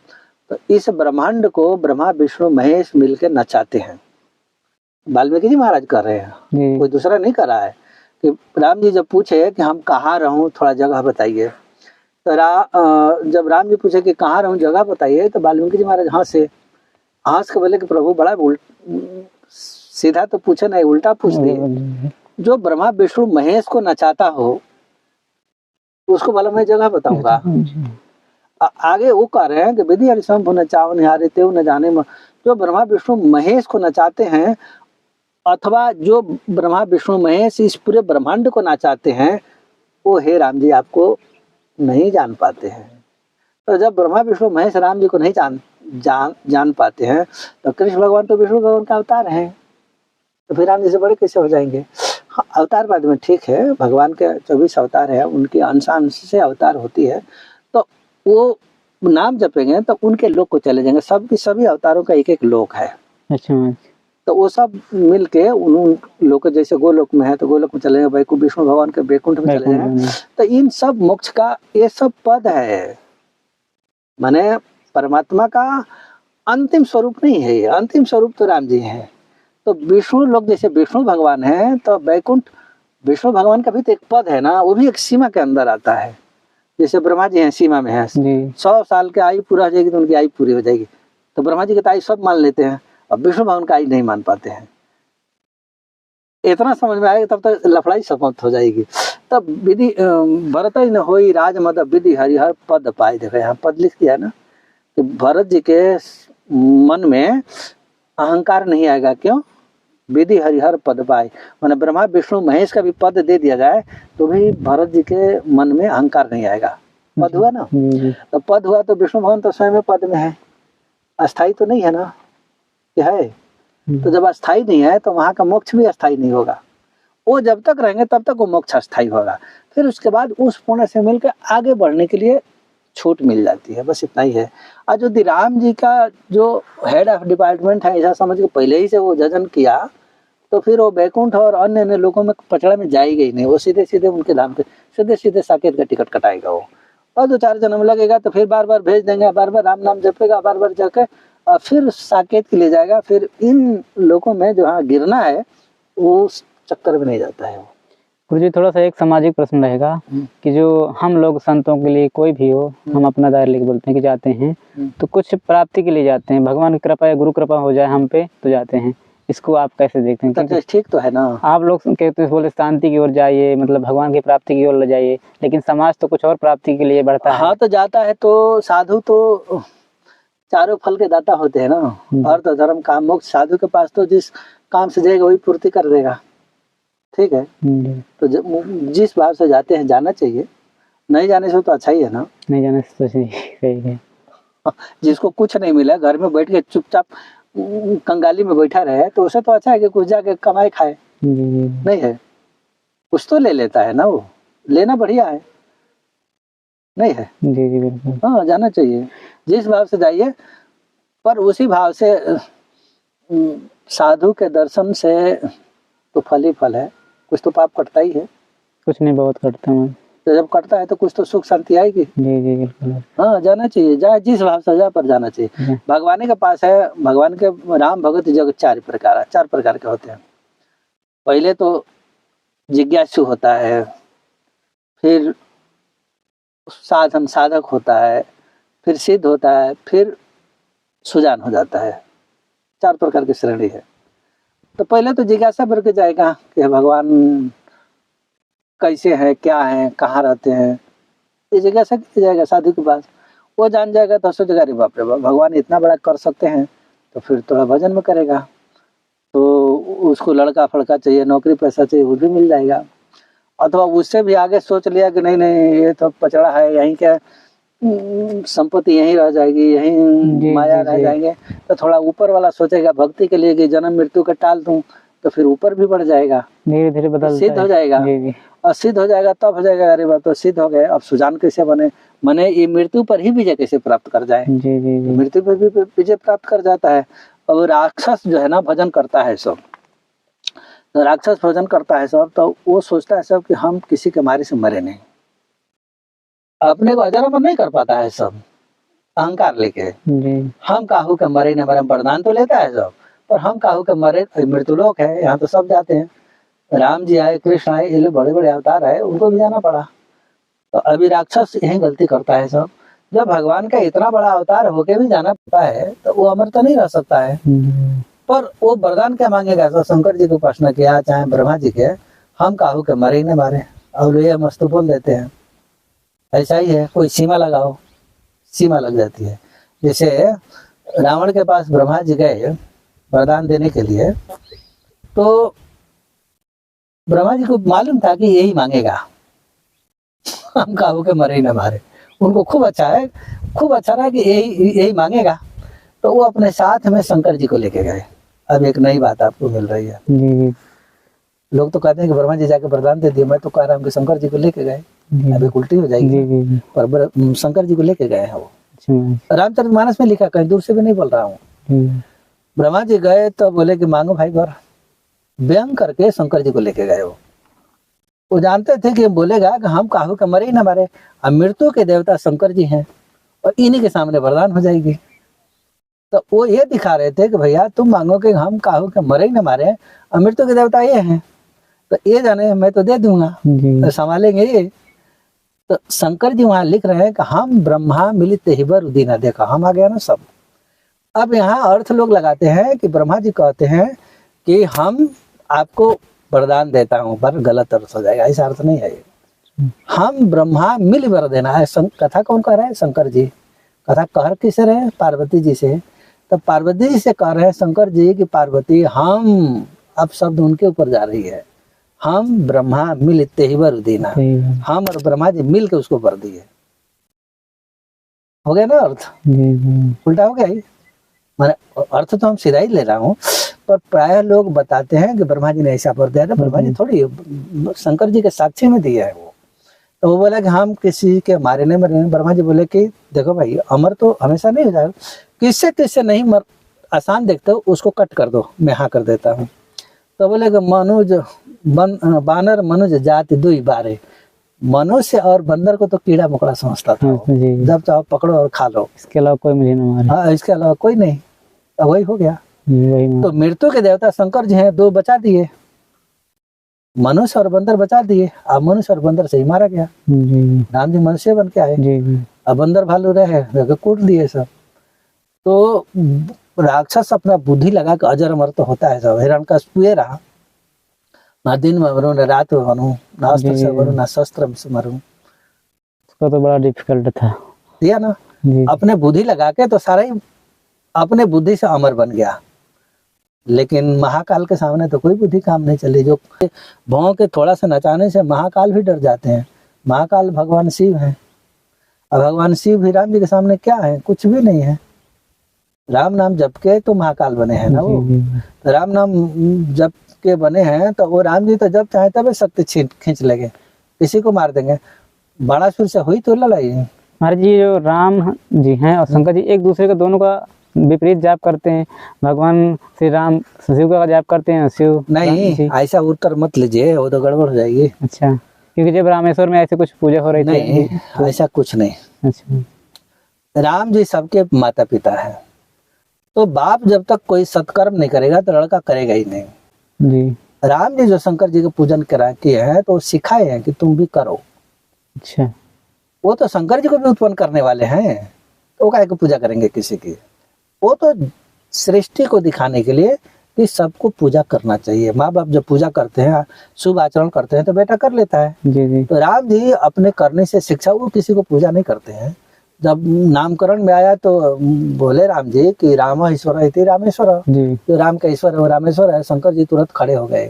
तो इस ब्रह्मांड को ब्रह्मा विष्णु महेश मिलकर नचाते हैं। वाल्मीकि जी महाराज कर रहे हैं, कोई दूसरा नहीं कर रहा है। कि राम जी जब पूछे कि हम कहाँ रहूं, थोड़ा जगह बताइए, तो जब राम जी पूछे कि कहाँ रहूं, जगह बताइए, तो वाल्मीकि जी महाराज हंस के बोले कि प्रभु बड़ा सीधा तो पूछे नहीं, उल्टा पूछ दिए। जो ब्रह्मा विष्णु महेश को नचाता हो उसको भला मैं जगह बताऊंगा? आगे वो कह रहे हैं कि विधि हरि शंभु न चावन हारे, तेऊ न जाने जो ब्रह्मा विष्णु महेश को नचाते हैं, अथवा जो ब्रह्मा विष्णु महेश इस पूरे ब्रह्मांड को नचाते हैं, वो हे राम जी आपको नहीं जान पाते हैं। तो जब ब्रह्मा विष्णु महेश राम जी को नहीं जान पाते हैं, तो कृष्ण भगवान तो विष्णु भगवान का अवतार है, तो फिर राम जी से बड़े कैसे हो जाएंगे? हाँ, अवतार बाद में ठीक है, भगवान के 24 अवतार है, उनकी अंश से अवतार होती है। तो वो नाम जपेंगे तो उनके लोक को चले जाएंगे। सभी अवतारों का एक एक लोक है। अच्छा, तो वो सब मिल के उन लोग, जैसे गोलोक में है तो गोलोक में चले जाएंगे, वैकुंठ विष्णु भगवान के वैकुंठ में चले जाएंगे। तो इन सब मोक्ष का ये सब पद है, माने परमात्मा का अंतिम स्वरूप नहीं है। ये अंतिम स्वरूप तो राम जी हैं। तो विष्णु लोग जैसे विष्णु भगवान है, तो वैकुंठ विष्णु भगवान का भी तो एक पद है ना, वो भी एक सीमा के अंदर आता है। जैसे ब्रह्मा जी हैं सीमा में है, 100 साल की आयु पूरा हो जाएगी तो उनकी आयु पूरी हो जाएगी, तो ब्रह्मा जी की आयु सब मान लेते हैं, और विष्णु भगवान का आयु नहीं मान पाते हैं। इतना समझ में आएगा तब तक लफड़ाई समाप्त हो जाएगी। तब विधि भरत न होई राज मद विधि हरिहर पद पाए। देखो यहाँ पद लिख दिया ना, कि भरत जी के मन में अहंकार नहीं आएगा। क्यों? विधि हरिहर पद पाए, मैंने ब्रह्मा विष्णु महेश का भी पद दे दिया जाए तो भी भरत जी के मन में अहंकार नहीं आएगा। पद हुआ ना, तो पद हुआ तो विष्णु भगवान तो स्वयं पद में है, अस्थाई तो नहीं है ना, क्या है? तो जब अस्थाई नहीं है तो वहां का मोक्ष भी अस्थाई नहीं होगा। वो जब तक रहेंगे तब तक वो मोक्ष अस्थायी होगा। फिर उसके बाद उस पुण्य से मिलकर आगे बढ़ने के लिए छूट मिल जाती है, बस इतना ही है। और जो राम जी का जो हेड ऑफ डिपार्टमेंट है, ऐसा समझ के पहले ही से वो जजन किया, तो फिर वो बैकुंठ और अन्य अन्य लोगों में पचड़ा में जाएगा ही नहीं। वो सीधे सीधे उनके धाम पे सीधे सीधे साकेत का टिकट कटाएगा वो, और 2-4 जन्म लगेगा तो फिर बार बार भेज देंगे, बार बार राम नाम जपेगा, बार बार जाकर और फिर साकेत के लिए जाएगा। फिर इन लोगों में जो हाँ गिरना है वो उस चक्कर में नहीं जाता है वो। गुरुजी थोड़ा सा एक सामाजिक प्रश्न रहेगा कि जो हम लोग संतों के लिए कोई भी हो, हम अपना दायरा लेके बोलते हैं कि जाते हैं तो कुछ प्राप्ति के लिए जाते हैं, भगवान की कृपा या गुरु कृपा हो जाए हम पे तो जाते हैं, इसको आप कैसे देखते हैं? तो ठीक तो है ना, आप लोग कहते बोले शांति की ओर जाइए, मतलब भगवान की प्राप्ति की ओर ले जाइए, लेकिन समाज तो कुछ और प्राप्ति के लिए बढ़ता है। हाँ तो जाता है, तो साधु तो चारों फल के दाता होते हैं ना, अर्थ धर्म काम मोक्ष। साधु के पास तो जिस काम से जाएगा वही पूर्ति कर देगा, ठीक है। तो जिस भाव से जाते हैं जाना चाहिए, नहीं जाने से तो अच्छा ही है ना। नहीं जाने से तो सही है। जिसको कुछ नहीं मिला, घर में बैठ के चुपचाप कंगाली में बैठा रहे, तो उसे तो अच्छा है कि कुछ जाके कमाए खाए। नहीं है, कुछ तो ले लेता है ना, वो लेना बढ़िया है, नहीं है। जी जी बिल्कुल। हाँ जाना चाहिए, जिस भाव से जाइए, पर उसी भाव से साधु के दर्शन से तो फल ही फल है, कुछ तो पाप कटता ही है। कुछ नहीं बहुत कटता है, तो जब कटता है तो कुछ तो सुख शांति आएगी। जी जी बिल्कुल। हाँ जाना चाहिए, जाए जिस भाव से जा पर जाना चाहिए। भगवान के पास है, भगवान के राम भगत जगत 4 प्रकार के होते हैं। पहले तो जिज्ञासु होता है, फिर साधन साधक होता है, फिर सिद्ध होता है, फिर सुजान हो जाता है। 4 प्रकार की श्रेणी है। तो पहले तो जिज्ञासा भर के जाएगा कि भगवान कैसे हैं, क्या हैं, कहाँ रहते हैं, ये जिज्ञासा की जाएगा साधु के पास। वो जान जाएगा तो सोचेगा अरे बाप रे बाप, भगवान इतना बड़ा कर सकते हैं, तो फिर थोड़ा भजन में करेगा। तो उसको लड़का फड़का चाहिए, नौकरी पैसा चाहिए, वो भी मिल जाएगा। अथवा उससे भी आगे सोच लिया कि नहीं नहीं ये तो पचड़ा है, यहीं क्या संपत्ति यहीं रह जाएगी, यहीं माया रह जाएंगे, तो थोड़ा ऊपर वाला सोचेगा भक्ति के लिए कि जन्म मृत्यु का टाल दूं, तो फिर ऊपर भी बढ़ जाएगा, धीरे धीरे बदलता सिद्ध हो जाएगा। और सिद्ध हो जाएगा तब हो जाएगा अरे बात तो सिद्ध हो गए, अब सुजान कैसे बने, माने ये मृत्यु पर ही विजय कैसे प्राप्त कर जाए। जी जी जी। मृत्यु पर भी विजय प्राप्त कर जाता है। और राक्षस जो है ना भजन करता है सब, तो राक्षस भजन करता है सब, तो वो सोचता है सब कि हम किसी के मारे से मरे नहीं, अपने को अजर अमर नहीं कर पाता है सब, अहंकार लेके। हम काहू के मरे न मरे, वरदान तो लेता है सब, पर हम काहू के मरे, मृत्युलोक है, यहाँ तो सब जाते हैं। राम जी आए, कृष्ण आए, ये लोग बड़े बड़े अवतार है, उनको भी जाना पड़ा। तो अभी राक्षस यही गलती करता है सब, जब भगवान का इतना बड़ा अवतार होके भी जाना पड़ता है तो वो अमर तो नहीं रह सकता है। पर वो वरदान क्या मांगेगा, तो शंकर जी को प्रश्न किया, चाहे ब्रह्मा जी के, हम काहू के मरे ही न मारे, और ये मस्त बोल देते हैं। ऐसा ही है, कोई सीमा लगाओ, सीमा लग जाती है। जैसे रावण के पास ब्रह्मा जी गए वरदान देने के लिए, तो ब्रह्मा जी को मालूम था कि यही मांगेगा, हम काहू के मरे ही न मारे। उनको खूब अच्छा है, खूब अच्छा रहा कि यही मांगेगा। तो वो अपने साथ में शंकर जी को लेके गए। अब एक नई बात आपको मिल रही है। लोग तो कहते हैं कि ब्रह्मा जी जाके वरदान दे दिए, मैं तो कह रहा हूँ कि शंकर जी को लेके गए, अभी उल्टी हो जाएगी। पर शंकर जी को लेके गए हैं वो, रामचरितमानस में लिखा, कहीं दूर से भी नहीं बोल रहा हूँ। ब्रह्मा जी गए तो बोले कि मांगो भाई वर, व्यंग करके शंकर जी को लेके गए। वो जानते थे कि बोलेगा कि हम काहू के मरे ही ना मारे, अब मृत्यु के देवता शंकर जी हैं और इन्हीं के सामने वरदान हो जाएगी। तो वो ये दिखा रहे थे कि भैया तुम मांगो कि हम काहू के मरे ही ना मारे, और मृत्यु के देवता ये हैं, तो ये जाने मैं तो दे दूंगा, तो संभालेंगे ये। तो शंकर जी वहां लिख रहे हैं कि हम ब्रह्मा मिलित हिबर उदीना, देखा हम आ गया ना सब। अब यहाँ अर्थ लोग लगाते हैं कि ब्रह्मा जी कहते हैं कि हम आपको वरदान देता हूँ, पर गलत अर्थ हो जाएगा, ऐसा अर्थ नहीं है ये। हम ब्रह्मा मिल वर देना है। कथा कौन कह रहे हैं? शंकर जी। कथा कह किसे रहे? पार्वती जी से। तो पार्वती जी से कह रहे हैं शंकर जी की पार्वती हम, अब शब्द उनके ऊपर जा रही है, हम ब्रह्मा मिल तेहिवर देना, हम और ब्रह्मा जी मिल के उसको वर दिए। हो गया ना अर्थ? उल्टा हो गया ही, माने अर्थ तो हम सीधा ही ले रहा हूँ, पर प्राय लोग बताते हैं कि ब्रह्मा जी ने ऐसा वर दिया था। ब्रह्मा जी थोड़ी, शंकर जी के साक्षी में दिया है वो। तो वो बोला कि हम किसी के मारे नहीं मरे। ब्रह्मा जी बोले कि देखो भाई, अमर तो हमेशा नहीं हो जाएगा, किससे किससे नहीं मर आसान देखते हो उसको कट कर दो, मैं हाँ कर देता हूँ। तो बोले कि मनुज बानर मनुज जाति दुई बारे, मनुष्य और बंदर को तो कीड़ा मकोड़ा समझता था वो। जी। जब चाहो पकड़ो और खा लो, इसके अलावा कोई मुझे न मारे। हाँ इसके अलावा कोई नहीं। अब वही हो गया। वही तो मृत्यु के देवता शंकर जी हैं, दो बचा दिए, मनुष्य और बंदर बचा दिए। अब मनुष्य और बंदर से ही मारा गया। जी राम जी मनुष्य बन के आए, जी। अब बंदर भालू रहे, कूट दिए सब। तो राक्षस अपना बुद्धि लगा के अजर अमर तो होता है सब। हिरण्यकशिपु ये रहा, ना दिन में मरूं ना रात में मरूं, ना अस्त्र से मरूं ना शस्त्र से मरूं। उसका तो बड़ा डिफिकल्ट था। दिया ना, अपने बुद्धि लगा के तो सारा ही अपने बुद्धि से अमर बन गया। लेकिन महाकाल के सामने तो कोई बुद्धि काम नहीं चली। जो भौं के थोड़ा सा नचाने से महाकाल भी डर जाते हैं। महाकाल भगवान शिव हैं, और भगवान शिव भी राम जी के सामने क्या है, कुछ भी नहीं है। राम नाम जप के तो महाकाल बने हैं ना वो। तो राम नाम जप के बने हैं, तो वो राम जी तो जब चाहे तब शक्ति खींच लेंगे, किसी को मार देंगे। बाणासुर से हुई तो लड़ाई। महाराज जी, जो राम जी हैं और शंकर जी एक दूसरे का दोनों का विपरीत जाप करते हैं। भगवान श्री राम शिव का जाप करते हैं, शिव नहीं, ऐसा उत्तर मत लीजिए, वो तो गड़बड़ हो जाएगी। अच्छा, क्योंकि जब रामेश्वर में ऐसे कुछ पूजा हो रही थी। नहीं, ऐसा कुछ नहीं। अच्छा, राम जी सबके माता पिता है, तो बाप जब तक कोई सत्कर्म नहीं करेगा तो लड़का करेगा ही नहीं जी। राम जी जो शंकर जी के पूजन करा किए हैं, तो सिखाए हैं कि तुम भी करो। अच्छा, वो तो शंकर जी को भी उत्पन्न करने वाले हैं, तो काहे को पूजा करेंगे किसी की। वो तो सृष्टि को दिखाने के लिए कि सबको पूजा करना चाहिए। माँ बाप जब पूजा करते हैं, शुभ आचरण करते हैं, तो बेटा कर लेता है। जी जी। तो राम जी अपने करने से शिक्षा, वो किसी को पूजा नहीं करते हैं। जब नामकरण में आया तो बोले राम जी कि राम ईश्वर इति रामेश्वर, जी। जो राम का ईश्वर है वो रामेश्वर है। शंकर जी तुरंत खड़े हो गए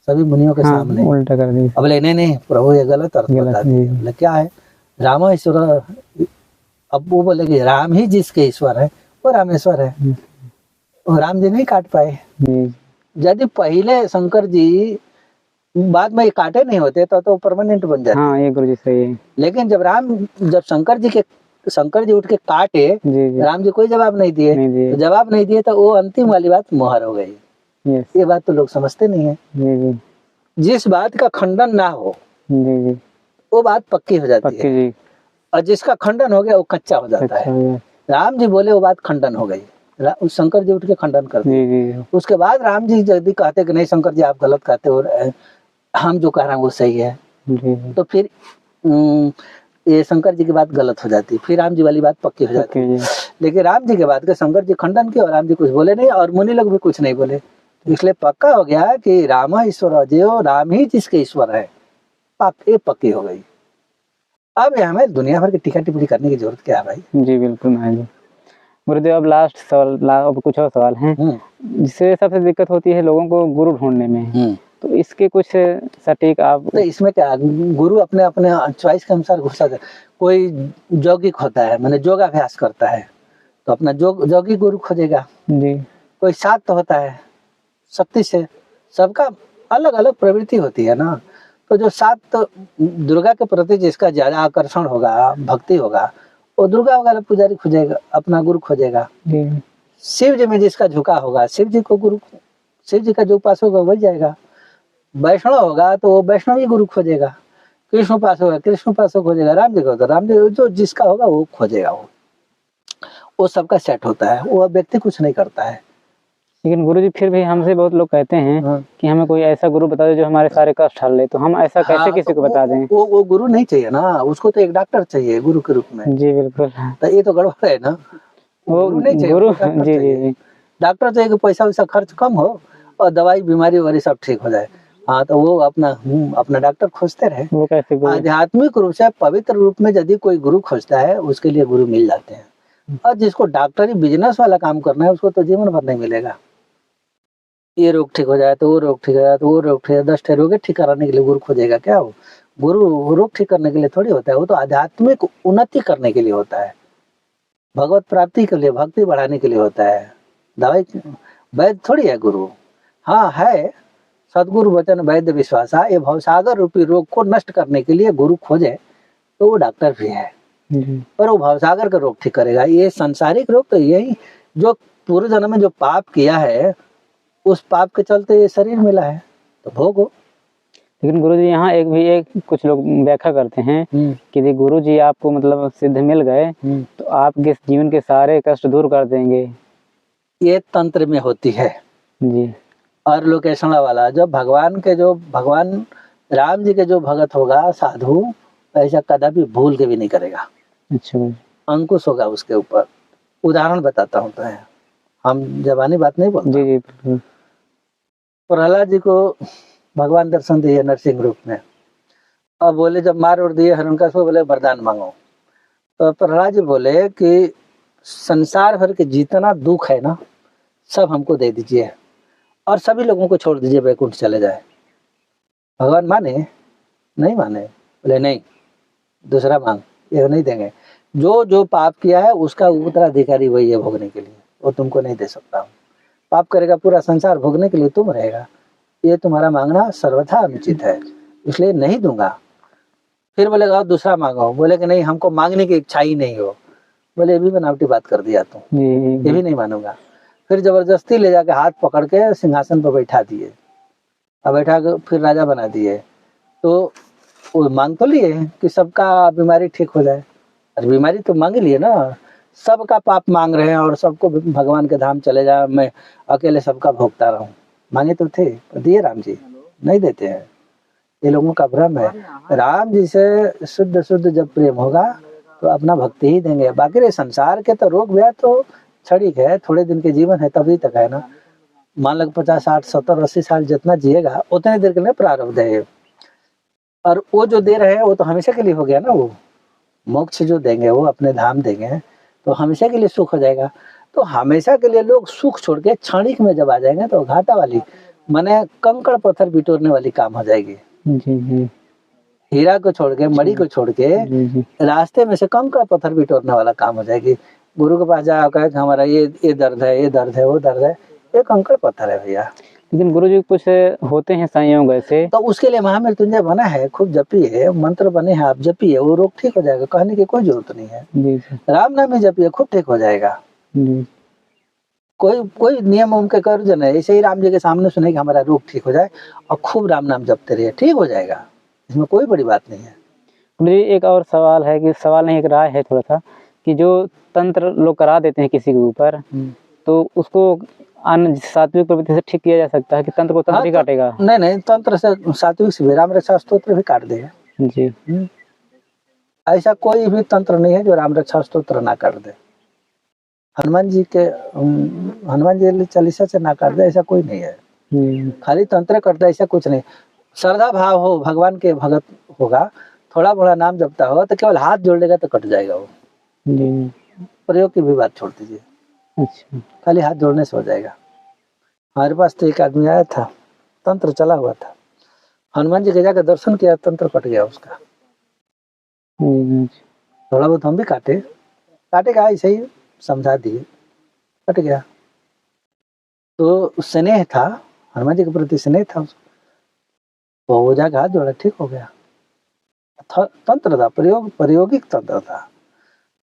सभी मुनियों के सामने, उल्टा कर दिया। अब बोले नहीं प्रभु ये गलत अर्थ बता दिए। बोले क्या है, राम ईश्वर। अब वो बोले कि राम ही जिसके ईश्वर है वो रामेश्वर है। और राम जी नहीं काट पाए। यदि पहले शंकर जी बाद में काटे नहीं होते तो परमानेंट बन जाते। हाँ, ये गुरु जी सही है। लेकिन जब शंकर जी उठ के काटे, राम जी कोई जवाब नहीं दिए। तो जवाब नहीं दिए तो वो अंतिम वाली बात मोहर हो गई। ये बात तो लोग समझते नहीं है। जिस बात का खंडन ना हो वो बात पक्की हो जाती है, और जिसका खंडन हो गया वो कच्चा हो जाता है। राम जी बोले वो बात खंडन हो गई, शंकर जी उठ के खंडन कर दिए। उसके बाद राम जी यदि कहते कि नहीं शंकर जी आप गलत कहते हो, हम जो कह रहे हैं वो सही है, तो फिर ये शंकर जी की बात गलत हो जाती, फिर राम जी वाली बात पक्की हो जाती है। लेकिन राम जी के बाद के शंकर जी खंडन किया और राम जी कुछ बोले नहीं, और मुनि लोग भी कुछ नहीं बोले। इसलिए पक्का हो गया कि राम ईश्वर, जो राम ही जिसके ईश्वर है, ये पक्की हो गई। अब हमें दुनिया भर की टीका टिप्पणी करने की जरूरत क्या है भाई। जी बिल्कुल गुरुदेव। अब लास्ट सवाल, अब कुछ और सवाल हैं जिससे सबसे दिक्कत होती है लोगों को गुरु ढूंढने में, तो इसके कुछ सटीक आप। तो इसमें क्या, गुरु अपने अपने चॉइस के अनुसार घुसा जाए। कोई यौगिक होता है, मैंने योगाभ्यास करता है, तो अपना यौगिक गुरु खोजेगा जी। कोई शाक्त होता है, शक्ति से, सबका अलग अलग प्रवृत्ति होती है ना। तो जो शाक्त दुर्गा के प्रति जिसका ज्यादा आकर्षण होगा, भक्ति होगा, वो दुर्गा वाला पुजारी खोजेगा, अपना गुरु खोजेगा। शिव जी में जिसका झुका होगा, शिव जी को गुरु, शिव जी का जो उपासक होगा वही जाएगा। वैष्णव होगा तो वो वैष्णवी गुरु खोजेगा। कृष्ण उपासक होगा, कृष्ण उपासक खोजेगा। राम जी को तो राम जी, जो जिसका होगा वो खोजेगा। वो सबका सेट होता है, वो व्यक्ति कुछ नहीं करता है। लेकिन गुरुजी फिर भी हमसे बहुत लोग कहते हैं कि हमें कोई ऐसा गुरु बता दो जो हमारे सारे कष्ट हल ले, तो हम ऐसा कैसे किसी को बता दें। वो गुरु नहीं चाहिए ना, उसको तो एक डॉक्टर चाहिए गुरु के रूप में। जी बिल्कुल। तो ये तो गड़बड़ है ना, वो नहीं चाहिए गुरु। जी। डॉक्टर चाहिए कि पैसा वैसा खर्च कम हो और दवाई बीमारी वगैरह सब ठीक हो जाए। हाँ, तो वो अपना डॉक्टर खोजते रहे। वो कैसे आध्यात्मिक रूप से पवित्र रूप में यदि कोई गुरु खोजता है, उसके लिए गुरु मिल जाते हैं। और जिसको डॉक्टरी बिजनेस वाला काम करना है, उसको तो जीवन भर नहीं मिलेगा। ये रोग ठीक हो जाए तो वो रोग ठीक हो जाए, तो वो रोग ठीक, 10 रोग ठीक कराने के लिए गुरु खोजेगा क्या? वो गुरु रोग ठीक करने के लिए थोड़ी होता है, वो तो आध्यात्मिक उन्नति करने के लिए होता है, भगवत प्राप्ति के लिए, भक्ति बढ़ाने के लिए होता है। दवाई वैद्य थोड़ी है गुरु। हाँ है, सदगुरु वचन वैद्य विश्वासा, ये भवसागर रूपी रोग को नष्ट करने के लिए गुरु खोजे तो वो डॉक्टर भी है, पर वो भवसागर का रोग ठीक करेगा। ये सांसारिक रोग तो यही जो पूर्व जन्म में जो पाप किया है उस पाप के चलते ये शरीर मिला है, तो भोगो। लेकिन गुरुजी यहाँ एक कुछ लोग व्याख्या करते हैं कि यदि गुरुजी आपको मतलब सिद्ध मिल गए तो आपके जीवन के सारे कष्ट दूर कर देंगे। ये तंत्र में होती है जी। और लोकेशन वाला जो भगवान राम जी के जो भगत होगा साधु, ऐसा कदापि भूल के भी नहीं करेगा। अच्छा। अंकुश होगा उसके ऊपर। उदाहरण बताता हूँ, तो है, हम जबानी बात नहीं बोलते। जी जी। प्रहलाद जी को भगवान दर्शन दिए नरसिंह रूप में, अब बोले जब मार और दिए हिरण्यकश्यप, बोले वरदान मांगो। तो प्रहलाद जी बोले कि संसार भर के जितना दुख है ना सब हमको दे दीजिए और सभी लोगों को छोड़ दीजिए, वैकुंठ चले जाए। भगवान माने? नहीं माने। बोले नहीं, दूसरा मांग, ये नहीं देंगे। जो जो पाप किया है उसका उत्तराधिकारी वही है भोगने के लिए, वो तुमको नहीं दे सकता हूँ। पाप करेगा पूरा संसार, भोगने के लिए तुम रहेगा, ये तुम्हारा मांगना सर्वथा अनुचित है, इसलिए नहीं दूंगा। फिर बोलेगा दूसरा मांगो, बोले कि नहीं हमको मांगने की इच्छा ही नहीं हो। बोले ये भी बनावटी बात कर दिया तुम, ये भी नहीं मानूंगा। फिर जबरदस्ती ले जाके हाथ पकड़ के सिंहासन पर बैठा दिए, अब बैठा के फिर राजा बना दिए। तो वो मांग तो लिए कि सबका बीमारी ठीक हो जाए, अरे बीमारी तो मांग लिए ना, सबका पाप मांग रहे हैं और सबको भगवान के धाम चले जाए, मैं अकेले सबका भोगता रहूं। मांगे तो थे, पर दिए राम जी? नहीं देते हैं। ये लोगों का भ्रम है। राम जी से शुद्ध शुद्ध जब प्रेम होगा तो अपना भक्ति ही देंगे। बाकी रे संसार के तो रोग व्याध तो क्षणिक है, थोड़े दिन के जीवन है, तभी तक है ना। मान लो 50 60 70 80 साल जितना जिएगा उतने देर के लिए प्रारब्ध है। और वो जो दे रहे हैं वो तो हमेशा के लिए हो गया ना। वो मोक्ष जो देंगे, वो अपने धाम देंगे तो हमेशा के लिए सुख हो जाएगा। तो हमेशा के लिए लोग सुख छोड़ के क्षणिक में जब आ जाएंगे तो घाटा वाली, माने कंकड़ पत्थर बिटोरने वाली काम हो जाएगी। जी जी। हीरा को छोड़ के, मणि को छोड़ के रास्ते में से कंकड़ पत्थर बिटोरने वाला काम हो जाएगी। गुरु के पास जाओ, कहे हमारा ये दर्द है, ये दर्द है, वो दर्द है, ये कंकड़ पत्थर है भैया। लेकिन गुरुजी कुछ होते हैं संयोग ऐसे, तो उसके लिए महामृत्युंजय बना है, खूब जपिए, मंत्र बने हैं, आप जपिए, वो रोग ठीक हो जाएगा। कहने की कोई जरूरत नहीं है। जी राम नाम ही जपिए, खूब ठीक हो जाएगा। जी। कोई नियम उनके कर जो नहीं, ऐसे ही राम जी के सामने सुने कि हमारा रोग ठीक हो जाए और खूब राम नाम जपते रहिए, ठीक हो जाएगा, इसमें कोई बड़ी बात नहीं है। मुझे एक और सवाल है, कि सवाल नहीं एक राय है थोड़ा सा, कि जो तंत्र लोग करा देते हैं किसी के ऊपर, तो उसको अन्य सात्विक प्रवृत्ति से ठीक किया जा सकता है कि तंत्र को तंत्र ही काटेगा? नहीं, तंत्र से सात्विक से राम रक्षा स्तोत्र भी काट देगा जी। ऐसा कोई भी तंत्र नहीं है जो राम रक्षा स्तोत्र ना काट दे। हनुमान जी चालीसा से ना काट दे, ऐसा कोई नहीं है। खाली तंत्र करता है ऐसा कुछ नहीं। श्रद्धा भाव हो, भगवान के भगत होगा, थोड़ा बड़ा नाम जपता होगा तो केवल हाथ जोड़ लेगा तो कट जाएगा वो। प्रयोग की भी बात छोड़ दीजिए। अच्छा। खाली हाथ जोड़ने से हो जाएगा। हमारे पास तो एक आदमी आया था, तंत्र चला हुआ था, हनुमान जी के जाकर दर्शन किया, तंत्र कट गया उसका। थोड़ा बहुत हम भी काटेगा, ऐसे ही समझा दिए, कट गया। तो स्नेह था, हनुमान जी के प्रति स्नेह था उसको, तो वो जाकर हाथ जोड़ा, ठीक हो गया। तंत्र था, प्रयोगिक तंत्र था।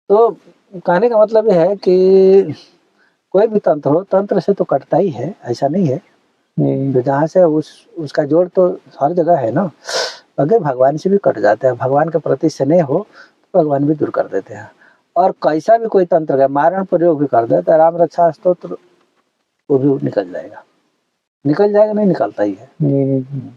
तो कहने का मतलब यह है कि कोई भी तंत्र हो, तंत्र से तो कटता ही है, ऐसा नहीं है। तो जहाँ से उसका जोड़ तो हर जगह है ना। अगर भगवान से भी कट जाता है, भगवान के प्रति स्नेह हो तो भगवान भी दूर कर देते हैं। और कैसा भी कोई तंत्र का मारण प्रयोग भी कर दे तो राम रक्षा स्तोत्र वो भी निकल जाएगा, नहीं निकलता ही है।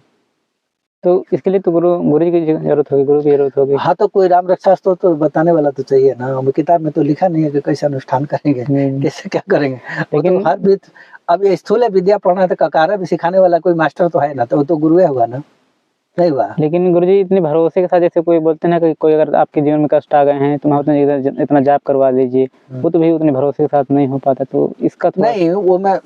तो इसके लिए तो गुरु जी की जरूरत होगी, गुरु की जरूरत होगी। हाँ, तो कोई राम रक्षा स्तोत्र बताने वाला तो चाहिए ना। हमें किताब में तो लिखा नहीं है कि कैसे अनुष्ठान करेंगे, कैसे क्या करेंगे। लेकिन तो हर बीत अब ये स्थूल विद्या पढ़ना है तो ककारा भी सिखाने वाला कोई मास्टर तो है ना, तो वो तो गुरु हुआ ना, नहीं हुआ। लेकिन गुरुजी इतने भरोसे के साथ, जैसे कोई बोलते ना कि कोई अगर आपके जीवन में कष्ट आ गए हैं तो मैं इतना जाप करवा लीजिए, वो तो भी उतने भरोसे के साथ नहीं हो पाता। तो इसका नहीं, वो मैं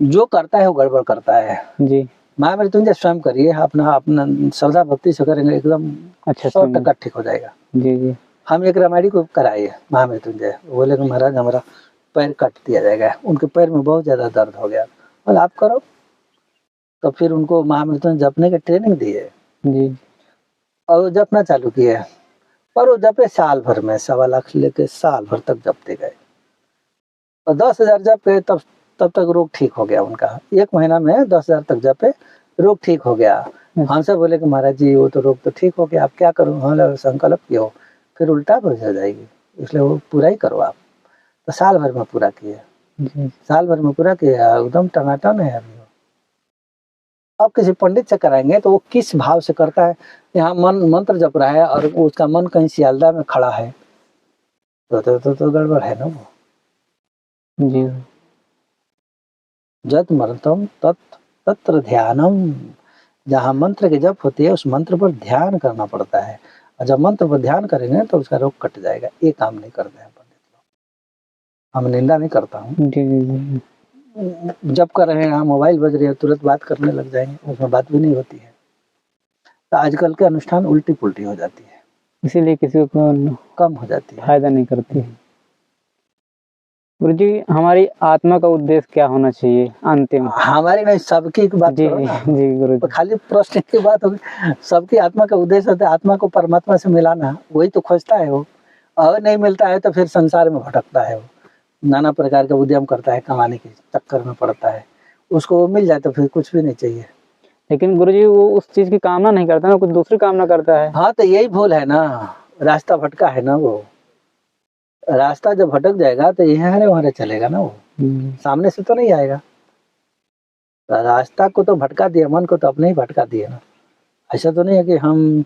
जो करता है वो गड़बड़ करता है जी। महामृत्युंजय स्वयं करिए, अपना श्रद्धा भक्ति से करेंगे एकदम अच्छा 100% ठीक हो जाएगा। जी। हम एक रामायणी को कराए महामृत्युंजय, बोले कि महाराज हमारा पैर काट दिया जाएगा। उनके पैर में बहुत ज़्यादा दर्द हो गया, और आप करो। तो फिर उनको महामृत्युंजय जपने की ट्रेनिंग दी है जी और वो जपना चालू किए, पर वो जपे साल भर में, 1.25 लाख लेके साल भर तक जपते गए, और 10,000 जप गए, तब तक रोग ठीक हो गया उनका। 1 महीना में 10,000 तक जपे, रोग ठीक हो गया। हमसे बोले कि महाराज जी वो तो रोग तो ठीक हो गया, आप क्या करूँ? हम संकल्प किए हो, फिर उल्टा हो जाएगी, इसलिए वो पूरा ही करो आप। तो साल भर में पूरा किए, साल भर में पूरा किया, एकदम टनाटन है अभी। अब किसी पंडित से कराएंगे तो वो किस भाव से करता है, यहाँ मन मंत्र जप रहा है और उसका मन कहीं सियालदा में खड़ा है, तो गड़बड़ है ना वो। जी जत मरतम तत्र ध्यानम, जहाँ मंत्र के जप होती है उस मंत्र पर ध्यान करना पड़ता है, और जब मंत्र पर ध्यान करेंगे तो उसका रोग कट जाएगा। ये काम नहीं करते हैं पंडित लोग, हम निंदा नहीं करता हूँ। जी जब कर रहे हैं, यहाँ मोबाइल बज रही है, तुरंत बात करने लग जाएंगे, उसमें बात भी नहीं होती है। तो आजकल के अनुष्ठान उल्टी पुल्टी हो जाती है, इसीलिए किसी को कम हो जाती है, फायदा नहीं करती। गुरु जी, हमारी आत्मा का उद्देश्य क्या होना चाहिए अंतिम? हमारी नहीं, सबकी बात जी करो ना। जी गुरु तो जी, खाली प्रश्न की बात होगी, सबकी आत्मा का उद्देश्य होता है आत्मा को परमात्मा से मिलाना, वही तो खोजता है वो। और नहीं मिलता है तो फिर संसार में भटकता है वो, नाना प्रकार के उद्यम करता है, कमाने के चक्कर में पड़ता है। उसको वो मिल जाए तो फिर कुछ भी नहीं चाहिए। लेकिन गुरु जी वो उस चीज की कामना नहीं करता ना, कुछ दूसरी कामना करता है। हाँ, तो यही भूल है ना, रास्ता भटका है ना वो। रास्ता जब भटक जाएगा तो यहाँ वहां चलेगा ना वो, सामने से तो नहीं आएगा। रास्ता को तो भटका दिया, मन को तो अपने ही भटका दिया ना। ऐसा तो नहीं है कि हम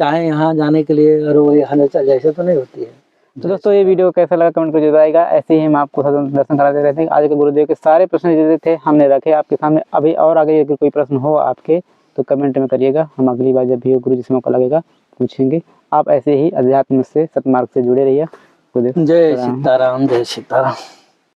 चाहे यहाँ जाने के लिए और वो यहाँ चल जाए, ऐसा तो नहीं होती है। तो दोस्तों ये वीडियो कैसा लगा कमेंट करके बताइएगा। ऐसे ही हम आपको दर्शन कराते रहते हैं। आज के गुरुदेव के सारे प्रश्न जो थे हमने रखे आपके सामने। अभी और आगे अगर कोई प्रश्न हो आपके तो कमेंट में करिएगा, हम अगली बार जब भी गुरु जी से मौका लगेगा पूछेंगे। आप ऐसे ही अध्यात्म से सतमार्ग से जुड़े रहिए। गुरुदेव जय सीताराम, जय सीताराम।